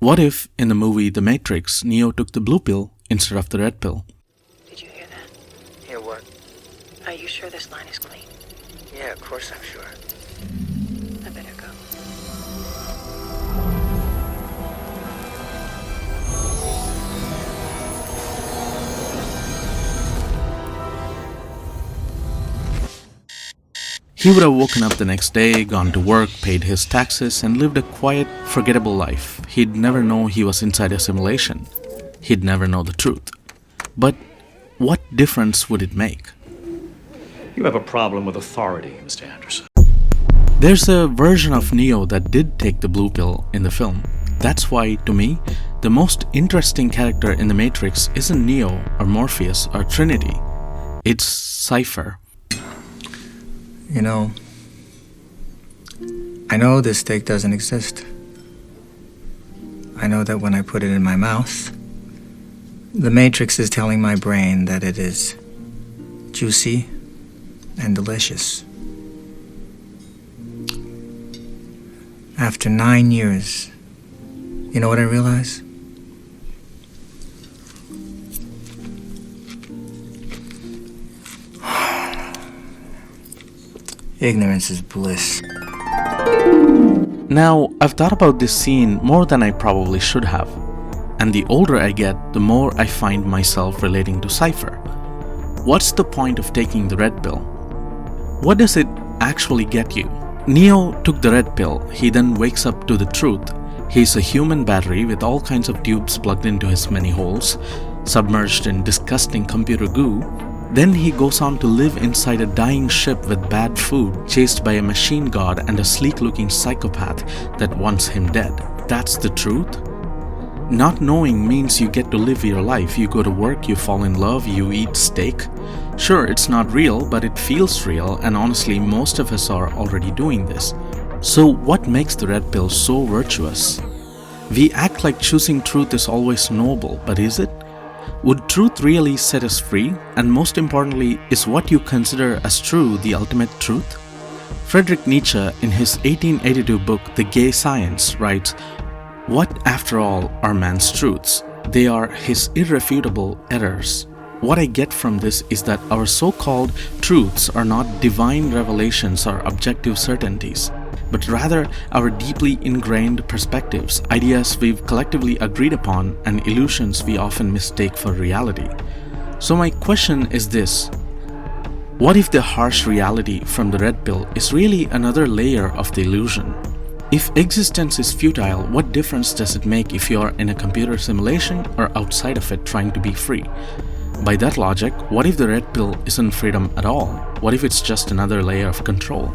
What if, in the movie The Matrix, Neo took the blue pill instead of the red pill? Did you hear that? Hear what? Are you sure this line is clean? Yeah, of course I'm sure. I better go. He would have woken up the next day, gone to work, paid his taxes, and lived a quiet, forgettable life. He'd never know he was inside a simulation. He'd never know the truth. But what difference would it make? You have a problem with authority, Mr. Anderson. There's a version of Neo that did take the blue pill in the film. That's why, to me, the most interesting character in The Matrix isn't Neo or Morpheus or Trinity. It's Cypher. You know, I know this steak doesn't exist. I know that when I put it in my mouth, the Matrix is telling my brain that it is juicy and delicious. After 9 years, you know what I realize? Ignorance is bliss. Now, I've thought about this scene more than I probably should have. And the older I get, the more I find myself relating to Cypher. What's the point of taking the red pill? What does it actually get you? Neo took the red pill. He then wakes up to the truth. He's a human battery with all kinds of tubes plugged into his many holes, submerged in disgusting computer goo. Then he goes on to live inside a dying ship with bad food, chased by a machine god and a sleek-looking psychopath that wants him dead. That's the truth? Not knowing means you get to live your life. You go to work, you fall in love, you eat steak. Sure, it's not real, but it feels real, and honestly, most of us are already doing this. So what makes the red pill so virtuous? We act like choosing truth is always noble, but is it? Would truth really set us free? And most importantly, is what you consider as true the ultimate truth? Friedrich Nietzsche, in his 1882 book The Gay Science, writes, "What, after all, are man's truths? They are his irrefutable errors." What I get from this is that our so-called truths are not divine revelations or objective certainties, but rather our deeply ingrained perspectives, ideas we've collectively agreed upon, and illusions we often mistake for reality. So my question is this: what if the harsh reality from the red pill is really another layer of the illusion? If existence is futile, what difference does it make if you're in a computer simulation or outside of it trying to be free? By that logic, what if the red pill isn't freedom at all? What if it's just another layer of control?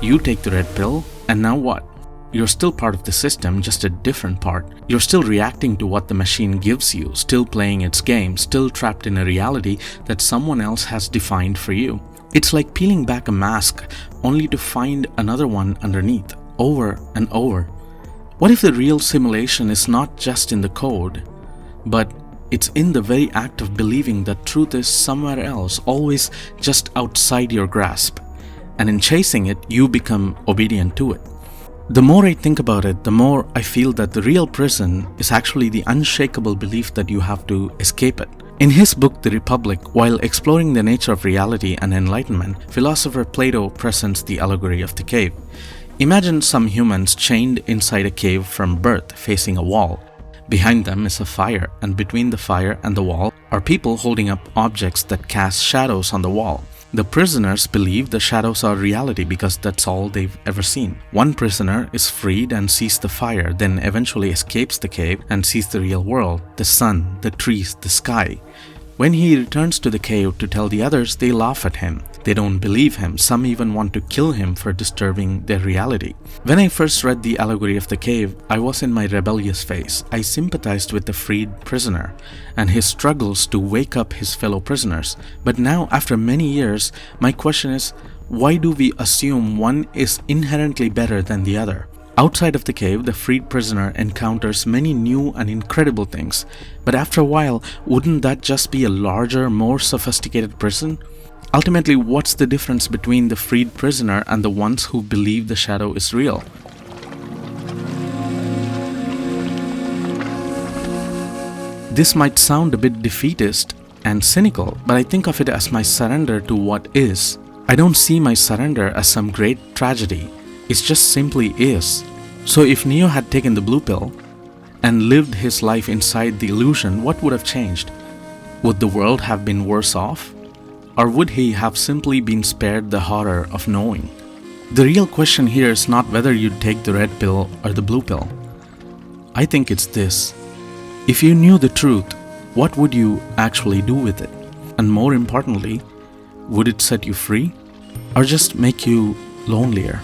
You take the red pill, and now what? You're still part of the system, just a different part. You're still reacting to what the machine gives you, still playing its game, still trapped in a reality that someone else has defined for you. It's like peeling back a mask, only to find another one underneath, over and over. What if the real simulation is not just in the code, but it's in the very act of believing that truth is somewhere else, always just outside your grasp? And in chasing it, you become obedient to it. The more I think about it, the more I feel that the real prison is actually the unshakable belief that you have to escape it. In his book, The Republic, while exploring the nature of reality and enlightenment, philosopher Plato presents the allegory of the cave. Imagine some humans chained inside a cave from birth, facing a wall. Behind them is a fire, and between the fire and the wall are people holding up objects that cast shadows on the wall. The prisoners believe the shadows are reality because that's all they've ever seen. One prisoner is freed and sees the fire, then eventually escapes the cave and sees the real world, the sun, the trees, the sky. When he returns to the cave to tell the others, they laugh at him. They don't believe him. Some even want to kill him for disturbing their reality. When I first read the allegory of the cave, I was in my rebellious phase. I sympathized with the freed prisoner and his struggles to wake up his fellow prisoners. But now, after many years, my question is, why do we assume one is inherently better than the other? Outside of the cave, the freed prisoner encounters many new and incredible things. But after a while, wouldn't that just be a larger, more sophisticated prison? Ultimately, what's the difference between the freed prisoner and the ones who believe the shadow is real? This might sound a bit defeatist and cynical, but I think of it as my surrender to what is. I don't see my surrender as some great tragedy. It just simply is. So if Neo had taken the blue pill and lived his life inside the illusion, what would have changed? Would the world have been worse off? Or would he have simply been spared the horror of knowing? The real question here is not whether you'd take the red pill or the blue pill. I think it's this. If you knew the truth, what would you actually do with it? And more importantly, would it set you free or just make you lonelier?